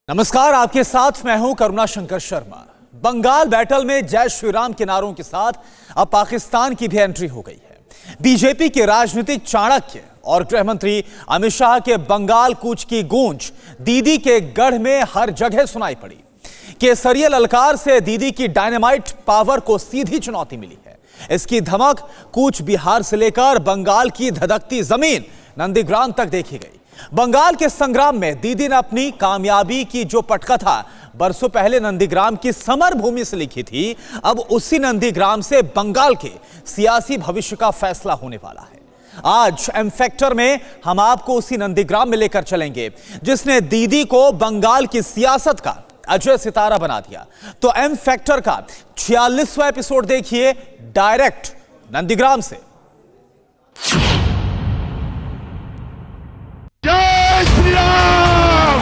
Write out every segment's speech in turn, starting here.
नमस्कार, आपके साथ मैं हूं करुणा शंकर शर्मा। बंगाल बैटल में जय श्री राम के नारों के साथ अब पाकिस्तान की भी एंट्री हो गई है। बीजेपी के राजनीतिक चाणक्य और गृह मंत्री अमित शाह के बंगाल कूच की गूंज दीदी के गढ़ में हर जगह सुनाई पड़ी। केसरिया ललकार से दीदी की डायनामाइट पावर को सीधी चुनौती मिली है। इसकी धमक कूच बिहार से लेकर बंगाल की धधकती जमीन नंदीग्राम तक देखी गई। बंगाल के संग्राम में दीदी ने अपनी कामयाबी की जो पटकथा बरसों पहले नंदीग्राम की समर भूमि से लिखी थी, अब उसी नंदीग्राम से बंगाल के सियासी भविष्य का फैसला होने वाला है। आज एम फैक्टर में हम आपको उसी नंदीग्राम में लेकर चलेंगे जिसने दीदी को बंगाल की सियासत का अजय सितारा बना दिया। तो एम फैक्टर का 46वां एपिसोड देखिए डायरेक्ट नंदीग्राम से। जय श्री राम,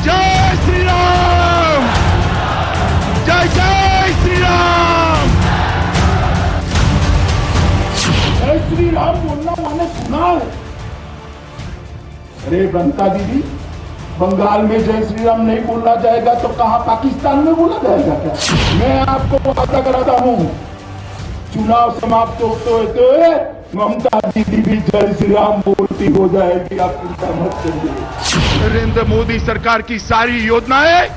जय श्री राम, जय जय श्री राम। जय श्री राम बोलना मैंने सुना है। अरे बंता दीदी, बंगाल में जय श्री राम नहीं बोलना जाएगा तो कहां पाकिस्तान में बोला जाएगा क्या? मैं आपको वादा कराता हूं, चुनाव समाप्त होते ममता दीदी भी जय श्री राम बोलती हो जाएगी। आप चिंता मत करिए। नरेंद्र मोदी सरकार की सारी योजनाएं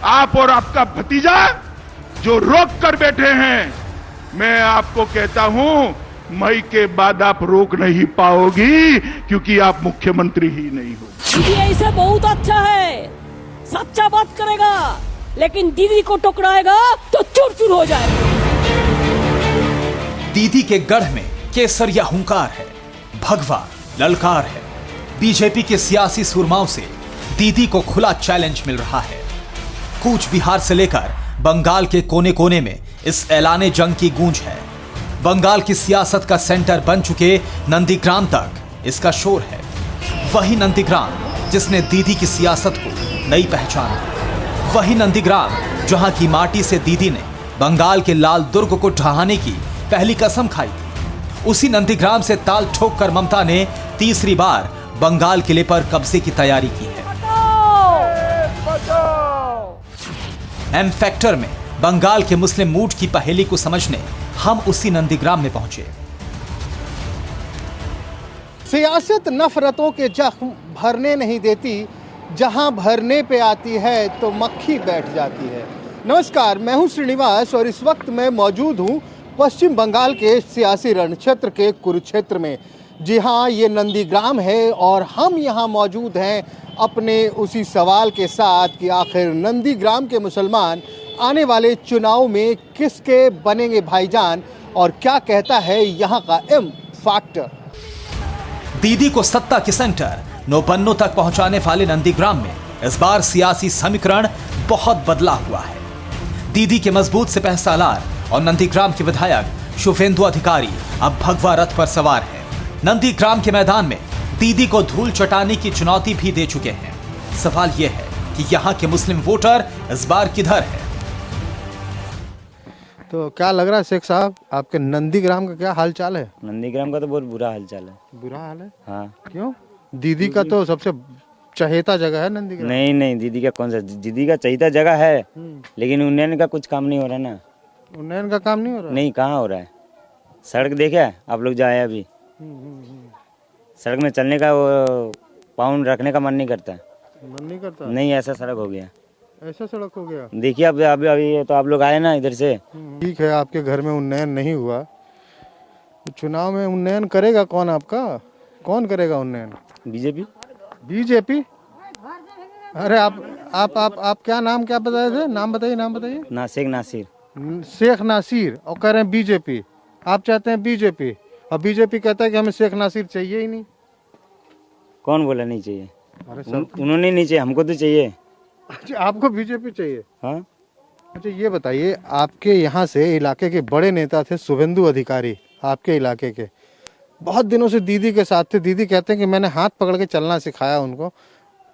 आप और आपका भतीजा जो रोक कर बैठे हैं, मैं आपको कहता हूं मई के बाद आप रोक नहीं पाओगी, क्योंकि आप मुख्यमंत्री ही नहीं हो। दीदी ऐसे बहुत अच्छा है, सच्चा बात करेगा, लेकिन दीदी को टकराएगा तो चूर चूर हो जाएगा। दीदी के गढ़ में केसरिया हुंकार है, भगवा ललकार है। बीजेपी के सियासी सुरमाओं से दीदी को खुला चैलेंज मिल रहा है। कूच बिहार से लेकर बंगाल के कोने कोने में इस ऐलाने जंग की गूंज है। बंगाल की सियासत का सेंटर बन चुके नंदीग्राम तक इसका शोर है। वही नंदीग्राम जिसने दीदी की सियासत को नई पहचान दी। वही नंदीग्राम जहां की माटी से दीदी ने बंगाल के लाल दुर्ग को ढहाने की पहली कसम खाई थी। उसी नंदीग्राम से ताल ठोक कर ममता ने तीसरी बार बंगाल किले पर कब्जे की तैयारी की है। एम फैक्टर में बंगाल के मुस्लिम मूड की पहेली को समझने हम उसी नंदीग्राम में पहुंचे। सियासत नफरतों के जख्म भरने नहीं देती, जहां भरने पे आती है तो मक्खी बैठ जाती है। नमस्कार, मैं हूं श्रीनिवास और इस वक्त मैं मौजूद हूं पश्चिम बंगाल के सियासी रणक्षेत्र के कुरुक्षेत्र में। जी हाँ, ये नंदीग्राम है और हम यहाँ मौजूद हैं अपने उसी सवाल के साथ कि आखिर नंदीग्राम के मुसलमान आने वाले चुनाव में किसके बनेंगे भाईजान, और क्या कहता है यहाँ का एम फैक्टर। दीदी को सत्ता के सेंटर नौपन्नों तक पहुंचाने वाले नंदीग्राम में इस बार सियासी समीकरण बहुत बदला हुआ है। दीदी के मजबूत सिपह सालार और नंदीग्राम के विधायक शुभेंदु अधिकारी अब भगवा रथ पर सवार हैं। नंदीग्राम के मैदान में दीदी को धूल चटाने की चुनौती भी दे चुके हैं। सवाल यह है कि यहाँ के मुस्लिम वोटर इस बार किधर है। तो क्या लग रहा है शेख साहब, आपके नंदीग्राम का क्या हाल चाल है? नंदीग्राम का तो बहुत बुरा हाल चाल है। बुरा हाल है? हाँ। क्यों? दीदी का तो सबसे चहेता जगह है नंदीग्राम। नहीं नहीं, दीदी का कौन सा, दीदी का चहीता जगह है, लेकिन उन्नयन का कुछ काम नहीं हो रहा ना। उन्नयन का काम नहीं हो रहा? नहीं, कहाँ हो रहा है। सड़क देखे आप लोग जाए अभी, सड़क में चलने का वो पाउंड रखने का मन नहीं करता। मन नहीं करता? नहीं, ऐसा सड़क हो गया। ऐसा सड़क हो गया? देखिए अब अभी अभी तो आप लोग आए ना इधर से। ठीक है, आपके घर में उन्नयन नहीं हुआ तो चुनाव में उन्नयन करेगा कौन आपका? कौन करेगा उन्नयन? बीजेपी। बीजेपी? अरे आप क्या नाम क्या बताए थे? नाम बताइए। शेख नासिर। शेख नासिर, और कह रहे हैं बीजेपी। आप चाहते हैं बीजेपी और बीजेपी कहता है कि हमें शेख नासिर चाहिए ही नहीं। कौन बोला नहीं चाहिए? अरे सर, उन्होंने नहीं चाहिए, हमको तो चाहिए। अच्छा, आपको बीजेपी चाहिए? हाँ। अच्छा, ये बताइए, आपके यहाँ से इलाके के बड़े नेता थे शुभेंदु अधिकारी, आपके इलाके के, बहुत दिनों से दीदी के साथ थे। दीदी कहते हैं कि मैंने हाथ पकड़ के चलना सिखाया उनको।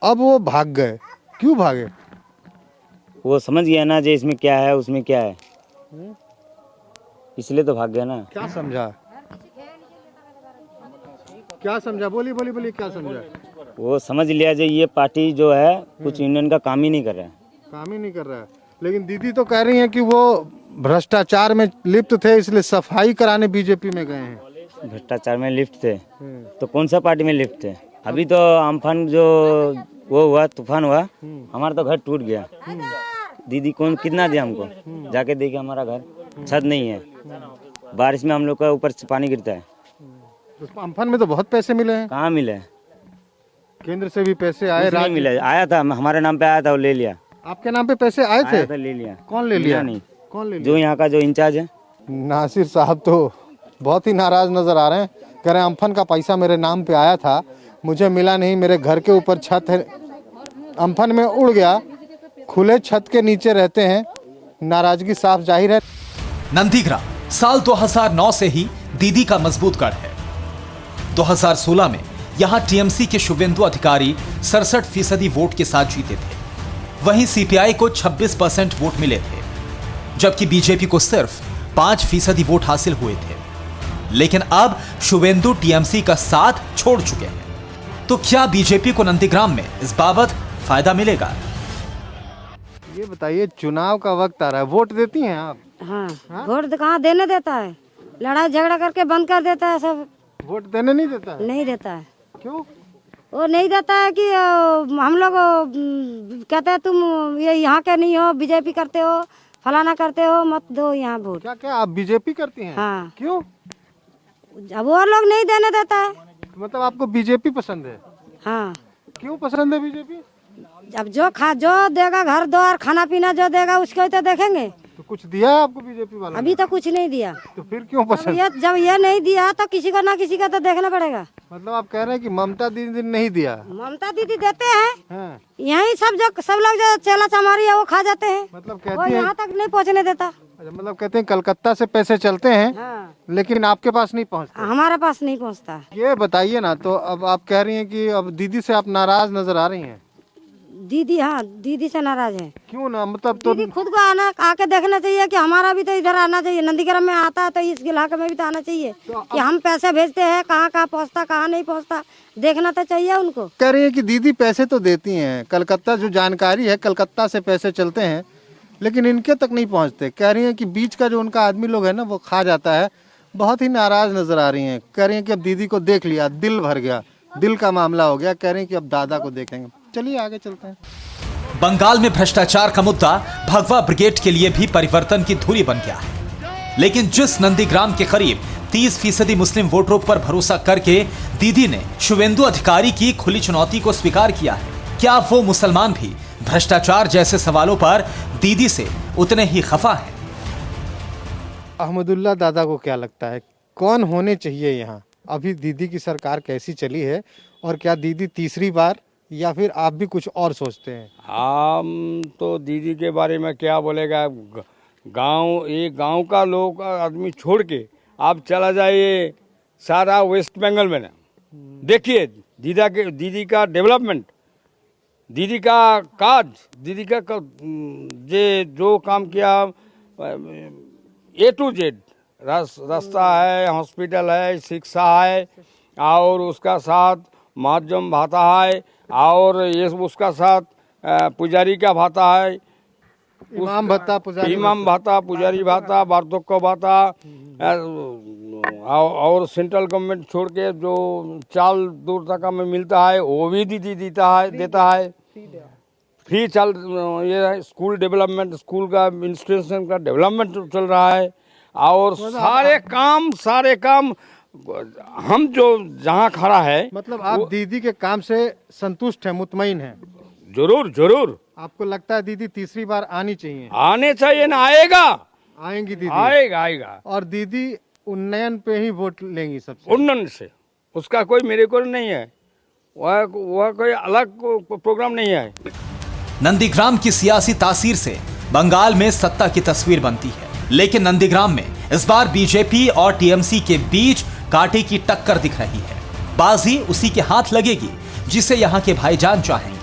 अब वो भाग गए, क्यों भागे? वो समझ गया ना जे इसमें क्या है उसमें क्या है, इसलिए तो भाग गया ना। क्या समझा? क्या समझा? बोलिए क्या समझा? वो समझ लिया जाए ये पार्टी जो है कुछ यूनियन का काम ही नहीं कर रहा है। काम ही नहीं कर रहा है। लेकिन दीदी तो कह रही हैं कि वो भ्रष्टाचार में लिप्त थे, इसलिए सफाई कराने बीजेपी में गए हैं। भ्रष्टाचार में लिप्त थे तो कौन सा पार्टी में लिप्त थे? अभी तो अम्फान जो वो हुआ, तूफान हुआ, हमारा तो घर टूट गया। दीदी कौन कितना दिया हमको? जाके देखे हमारा घर छत नहीं है, बारिश में हम लोग का ऊपर से पानी गिरता है। अम्फान में तो बहुत पैसे मिले हैं। कहाँ मिले? केंद्र से भी पैसे आए, नहीं मिले। आया था, हमारे नाम पे आया था, वो ले लिया। आपके नाम पे पैसे आए थे? आया था, ले लिया। कौन ले लिया? नहीं, कौन ले लिया? जो यहाँ का जो इंचार्ज है। नासिर साहब तो बहुत ही नाराज नजर आ रहे हैं। कह रहे हैं अम्फन का पैसा मेरे नाम पे आया था, मुझे मिला नहीं, मेरे घर के ऊपर छत है, अम्फन में उड़ गया, खुले छत के नीचे रहते हैं। नाराजगी साफ जाहिर है। नंदीग्राम साल 2009 से ही दीदी का मजबूत गढ़ है। 2016 में यहां टीएमसी के शुभेंदु अधिकारी 67% वोट के साथ जीते थे। वहीं सीपीआई को 26% वोट मिले थे, जबकि बीजेपी को सिर्फ 5% वोट हासिल हुए थे। लेकिन अब शुभेंदु टीएमसी का साथ छोड़ चुके हैं। तो क्या बीजेपी को नंदीग्राम में इस बाबत फायदा मिलेगा? ये बताइए, चुनाव का वक्त आ रहा है, वोट देती हैं आप? हाँ, वोट कहाँ देने देता है, लड़ाई झगड़ा करके बंद कर देता है सब। वोट देने नहीं देता है? नहीं देता है। क्यों? वो नहीं देता है कि हम लोग कहते हैं तुम ये यहाँ के नहीं हो, बीजेपी करते हो, फलाना करते हो, मत दो यहाँ वोट। क्या क्या आप बीजेपी करती हैं? हाँ। क्यों? अब वो लोग नहीं देने देता है। मतलब आपको बीजेपी पसंद है? हाँ। क्यों पसंद है बीजेपी? अब जो देगा घर द्वार खाना पीना जो देगा उसको ही तो देखेंगे। तो कुछ दिया है आपको बीजेपी वाला? अभी तो कुछ नहीं दिया। तो फिर क्यों पसंद? जब ये नहीं दिया तो किसी को ना किसी का तो देखना पड़ेगा। मतलब आप कह रहे हैं कि ममता दीदी ने नहीं दिया? ममता दीदी देते हैं, हाँ। यही सब लोग जो चेला चमारी है वो खा जाते हैं। मतलब वो कहती हैं, यहाँ तक नहीं पहुँचने देता। अच्छा, मतलब कहते हैं कलकत्ता से पैसे चलते हैं, हाँ। लेकिन आपके पास नहीं पहुंचते। हमारे पास नहीं पहुँचता। ये बताइए ना, तो अब आप कह रही हैं कि अब दीदी से आप नाराज नजर आ रही हैं। दीदी, हाँ, दीदी से नाराज है। क्यों ना? मतलब तो दीदी खुद को आके देखना चाहिए कि हमारा भी तो इधर आना चाहिए। नंदीग्राम में आता है तो इस इलाके में भी तो आना चाहिए कि हम पैसे भेजते हैं, कहाँ कहाँ पहुँचता, कहाँ नहीं पहुँचता, देखना तो चाहिए उनको। कह रही है कि दीदी पैसे तो देती हैं, कलकत्ता जो जानकारी है कलकत्ता से पैसे चलते हैं, लेकिन इनके तक नहीं पहुंचते। कह रही है कि बीच का जो उनका आदमी लोग है ना वो खा जाता है। बहुत ही नाराज नजर आ रही हैं। कह रही हैं कि अब दीदी को देख लिया, दिल भर गया, दिल का मामला हो गया। कह रही हैं कि अब दादा को देखेंगे। चलिए आगे चलते हैं। बंगाल में भ्रष्टाचार का मुद्दा भगवा ब्रिगेड के लिए भी परिवर्तन की धुरी बन गया है। लेकिन जिस नंदीग्राम के करीब 30% मुस्लिम वोटरों पर भरोसा करके दीदी ने शुभेंदु अधिकारी की खुली चुनौती को स्वीकार किया है, क्या वो मुसलमान भी भ्रष्टाचार जैसे सवालों पर दीदी से उतने ही खफा हैं? अहमदुल्ला दादा को क्या लगता है कौन होने चाहिए यहाँ? अभी दीदी की सरकार कैसी चली है, और क्या दीदी तीसरी बार, या फिर आप भी कुछ और सोचते हैं? हम तो दीदी के बारे में क्या बोलेगा। गांव का लोग आदमी छोड़ के आप चला जाइए सारा वेस्ट बंगाल में ना, देखिए दीदी का डेवलपमेंट, दीदी का काज, दीदी का जो काम किया A to Z, रास्ता है, हॉस्पिटल है, शिक्षा है, और उसका साथ माध्यम भाता है, और ये उसका साथ पुजारी का भाता है, इमाम भत्ता, पुजारी भाता, वार्धक्य भाता, और सेंट्रल गवर्नमेंट छोड़ के जो चाल दूर तक में मिलता है वो भी दीदी देता है। फ्री चाल, ये स्कूल डेवलपमेंट, स्कूल का इंस्टीट्यूशन का डेवलपमेंट चल रहा है, और सारे काम हम जो जहाँ खड़ा है। मतलब आप दीदी के काम से संतुष्ट हैं, मुतमईन हैं? जरूर। आपको लगता है दीदी तीसरी बार आनी चाहिए? आने चाहिए ना, आएंगी दीदी? आएगा। और दीदी उन्नयन पे ही वोट लेंगी सबसे? उन्नयन से, उसका कोई मेरे को नहीं है, वह कोई अलग प्रोग्राम नहीं है। नंदीग्राम की सियासी तासीर से बंगाल में सत्ता की तस्वीर बनती है, लेकिन नंदीग्राम में इस बार बीजेपी और टीएमसी के बीच कांटे की टक्कर दिख रही है। बाजी उसी के हाथ लगेगी जिसे यहाँ के भाईजान चाहेंगे।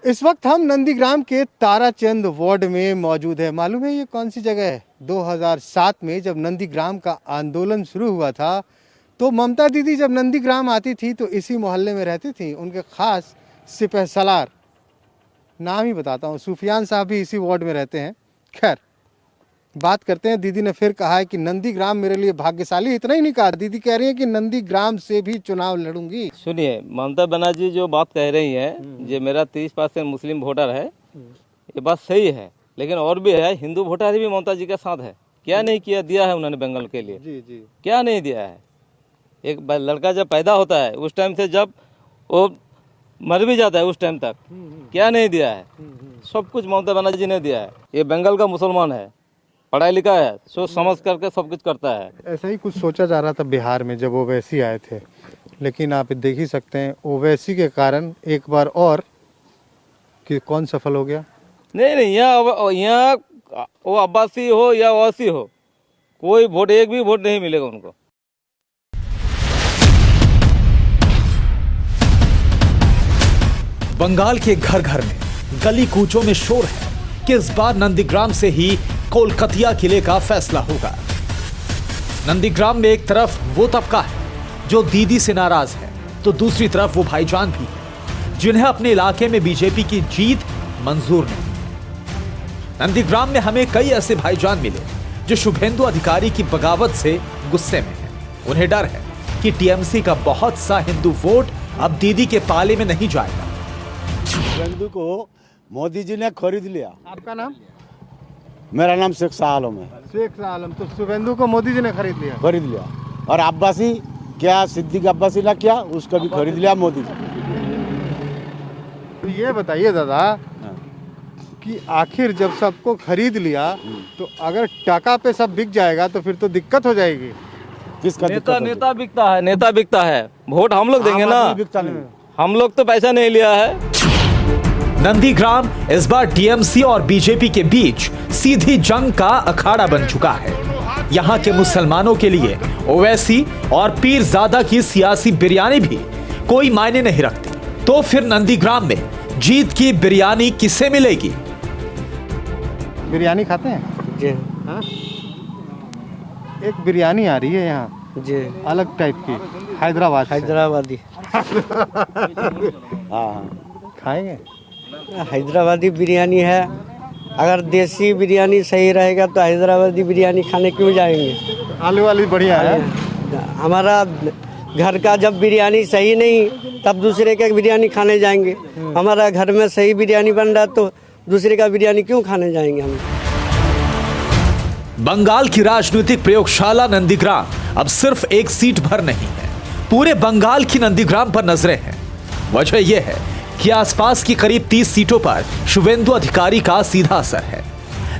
इस वक्त हम नंदीग्राम के ताराचंद वार्ड में मौजूद है। मालूम है ये कौन सी जगह है? 2007 में जब नंदीग्राम का आंदोलन शुरू हुआ था तो ममता दीदी जब नंदीग्राम आती थी तो इसी मोहल्ले में रहती थी। उनके खास सिपह सलार, नाम ही बताता हूँ, सुफियान साहब भी इसी वार्ड में रहते हैं। खैर, बात करते हैं। दीदी ने फिर कहा है कि नंदीग्राम मेरे लिए भाग्यशाली। इतना ही नहीं कहा, दीदी कह रही है कि नंदीग्राम से भी चुनाव लड़ूंगी। सुनिए, ममता बनर्जी जो बात कह रही है, जो मेरा 30% मुस्लिम वोटर है, ये बात सही है, लेकिन और भी है, हिंदू वोटर भी ममता जी के साथ है। क्या नहीं किया दिया है उन्होंने बंगाल के लिए? जी जी, क्या नहीं दिया है? एक लड़का जब पैदा होता है उस टाइम से जब वो मर भी जाता है उस टाइम तक क्या नहीं दिया है? सब कुछ ममता बनर्जी ने दिया है। ये बंगाल का मुसलमान है, पढ़ाई लिखा है, सोच समझ करके सब कुछ करता है। ऐसा ही कुछ सोचा जा रहा था बिहार में जब ओवैसी आए थे, लेकिन आप देख ही सकते हैं ओवैसी के कारण एक बार और कि कौन सफल हो गया। नहीं, यहाँ वो अब्बासी हो या ओवैसी हो, कोई वोट, एक भी वोट नहीं मिलेगा उनको। बंगाल के घर घर में, गली कूचों में शोर है कि इस बार नंदीग्राम से ही कोलकातिया किले का फैसला होगा। नंदीग्राम में एक तरफ वो तबका है जो दीदी से नाराज है, तो दूसरी तरफ वो भाईजान भी है जिन्हें अपने इलाके में बीजेपी की जीत मंजूर नहीं। नंदीग्राम में हमें कई ऐसे भाईजान मिले जो शुभेंदु अधिकारी की बगावत से गुस्से में हैं। उन्हें डर है कि टीएमसी का बहुत सा हिंदू वोट अब दीदी के पाले में नहीं जाएगा। शुभेंदु को मोदी जी ने खरीद लिया। आपका नाम? मेरा नाम शेख शाह आलम है। शेख शाह आलम। तो शुभेंदु को मोदी जी ने खरीद लिया। और अब्बासी क्या, सिद्दीक अब्बासी ने क्या, उसको भी खरीद लिया मोदी जी। तो ये बताइए दादा कि आखिर जब सबको खरीद लिया तो अगर टाका पे सब बिक जाएगा तो फिर तो दिक्कत हो जाएगी। किसका नेता बिकता है, वोट हम लोग देंगे ना, बिकता नहीं। हम लोग तो पैसा नहीं लिया है। नंदीग्राम इस बार टीएमसी और बीजेपी के बीच सीधी जंग का अखाड़ा बन चुका है। यहाँ के मुसलमानों के लिए ओवैसी और पीरजादा की सियासी बिरयानी भी कोई मायने नहीं रखती। तो फिर नंदीग्राम में जीत की बिरयानी किसे मिलेगी? बिरयानी खाते हैं जी? हाँ? एक बिरयानी आ रही है यहाँ जी, अलग टाइप की, हैदराबादी। हाँ, खाएंगे? हैदराबादी बिरयानी है। अगर देसी बिरयानी सही रहेगा तो हैदराबादी बिरयानी खाने क्यों जाएंगे? आलू वाली बढ़िया है। हमारा घर का जब बिरयानी सही नहीं तब दूसरे का बिरयानी खाने जाएंगे। हमारा घर में सही बिरयानी बन रहा तो दूसरे का बिरयानी क्यों खाने जाएंगे हम? बंगाल की राजनीतिक प्रयोगशाला नंदीग्राम अब सिर्फ एक सीट भर नहीं है, पूरे बंगाल की नंदीग्राम पर नजरें हैं। वजह यह है कि आसपास की करीब 30 सीटों पर शुभेंदु अधिकारी का सीधा असर है,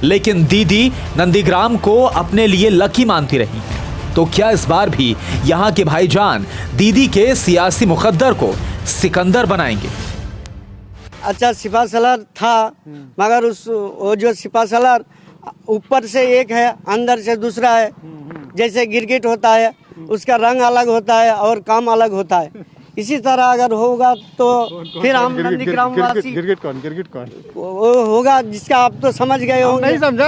लेकिन दीदी नंदीग्राम को अपने लिए लकी मानती रही हैं। तो क्या इस बार भी यहाँ के भाईजान दीदी के सियासी मुकद्दर को सिकंदर बनाएंगे? अच्छा, सिपा सलार था, मगर वो जो सिपा सलार ऊपर से एक है, अंदर से दूसरा है। जैसे गिरगिट होता है, उसका रंग अलग होता है और काम अलग होता है। इसी तरह अगर होगा तो फिर हम नंदीग्राम वासी, गिरगिट कौन वो होगा जिसका आप तो समझ गए होंगे। नहीं समझा।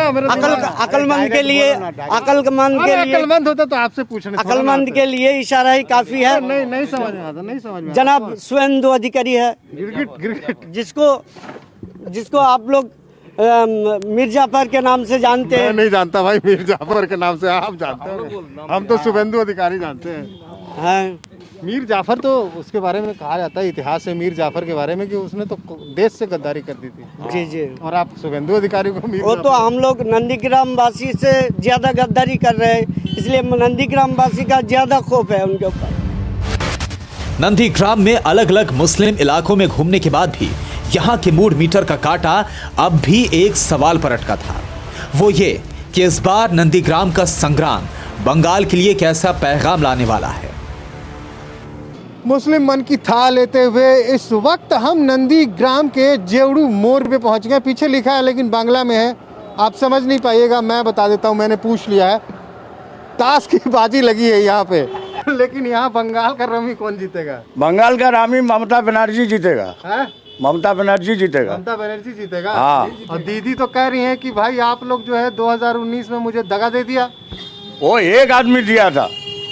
अकलमंद के लिए, अकलमंद होता तो आपसे पूछने, अकलमंद के लिए इशारा ही काफी है। नहीं समझ में आता, नहीं समझ में। जनाब शुभेंदु अधिकारी है, गिरगिट जिसको आप लोग मीर जाफर के नाम से जानते हैं। नहीं जानता भाई, मीर जाफर के नाम से आप जानते हैं, हम तो शुभेंदु अधिकारी जानते हैं। हाँ, मीर जाफर तो उसके बारे में कहा जाता है, इतिहास है मीर जाफर के बारे में कि उसने तो देश से गद्दारी कर दी थी। जी जी। और आप शुभेंदु अधिकारी को मीर वो तो हम लोग नंदीग्राम वासी से ज्यादा गद्दारी कर रहे हैं, इसलिए नंदीग्राम वासी का ज्यादा खौफ है उनके ऊपर। नंदीग्राम में अलग अलग मुस्लिम इलाकों में घूमने के बाद भी यहाँ के मूड मीटर का कांटा अब भी एक सवाल पर अटका था, वो ये कि इस बार नंदीग्राम का संग्राम बंगाल के लिए कैसा पैगाम लाने वाला है। मुस्लिम मन की था लेते हुए इस वक्त हम नंदीग्राम के जेवड़ू मोड़ पे पहुंच गए। पीछे लिखा है लेकिन बांग्ला में है, आप समझ नहीं पाइएगा, मैं बता देता हूं, मैंने पूछ लिया है। ताश की बाजी लगी है यहाँ पे, लेकिन यहाँ बंगाल का रमी कौन जीतेगा? बंगाल का रामी ममता बनर्जी जीतेगा। है? ममता बनर्जी जीतेगा। ममता बनर्जी जीतेगा। हाँ। और दीदी तो कह रही हैं कि भाई आप लोग जो है 2019 में मुझे दगा दे दिया। वो एक आदमी दिया था,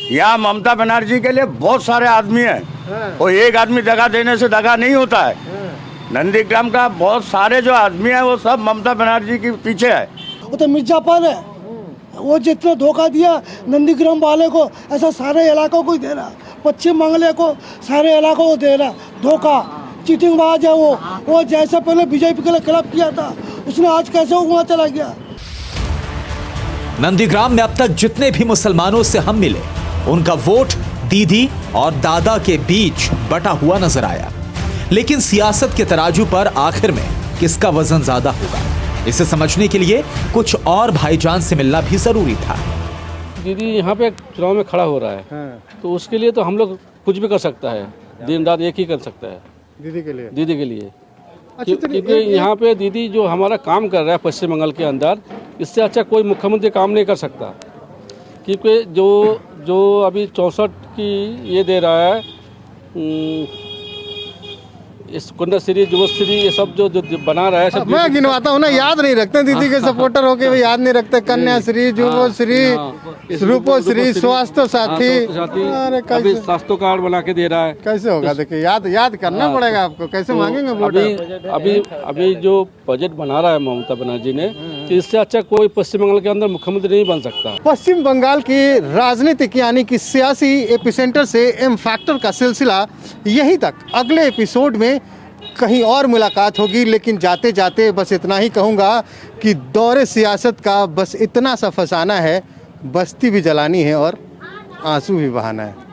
यहाँ ममता बनर्जी के लिए बहुत सारे आदमी हैं और एक आदमी दगा देने से दगा नहीं होता है। नंदीग्राम का बहुत सारे जो आदमी है वो सब ममता बनर्जी के पीछे है। वो तो मिर्जापुर है, वो जितना धोखा दिया नंदीग्राम वाले को ऐसा सारे इलाकों को ही दे रहा, पश्चिम बंगाल को सारे इलाकों को दे रहा धोखा। चीटिंगबाज है वो जैसा पहले बीजेपी के लिए क्लब किया था उसने आज कैसे वहाँ चला गया। नंदीग्राम में अब तक जितने भी मुसलमानों से हम मिले उनका वोट दीदी और दादा के बीच बटा हुआ नजर आया। लेकिन सियासत के तराजू पर आखिर में किसका वजन ज्यादा होगा, इसे समझने के लिए कुछ और भाईजान से मिलना भी जरूरी था। दीदी यहाँ पे चुनाव में खड़ा हो रहा है तो उसके लिए तो हम लोग कुछ भी कर सकता है, दिन रात एक ही कर सकता है दीदी के लिए। क्योंकि यहाँ पे दीदी जो हमारा काम कर रहा है पश्चिम बंगाल के अंदर, इससे अच्छा कोई मुख्यमंत्री काम नहीं कर सकता। क्योंकि जो अभी 64 की ये दे रहा है इस कन्याश्री युवश्री ये सब जो बना रहा है सब मैं गिनवाता हूँ ना, याद नहीं रखते दीदी के सपोर्टर होके भी याद नहीं रखते। कन्याश्री, युवश्री, रूपोश्री, स्वास्थ्य साथी, अरे अभी स्वास्थ्य कार्ड बना के दे रहा है। कैसे होगा? देखिए याद करना पड़ेगा आपको, कैसे मांगेंगे वोट? अभी जो बजट बना रहा है ममता बनर्जी ने, तो इससे अच्छा कोई पश्चिम बंगाल के अंदर मुख्यमंत्री नहीं बन सकता। पश्चिम बंगाल की राजनीतिक यानी कि सियासी एपिसेंटर से एम फैक्टर का सिलसिला यहीं तक। अगले एपिसोड में कहीं और मुलाकात होगी, लेकिन जाते जाते बस इतना ही कहूँगा कि दौरे सियासत का बस इतना सा फसाना है, बस्ती भी जलानी है और आंसू भी बहाना है।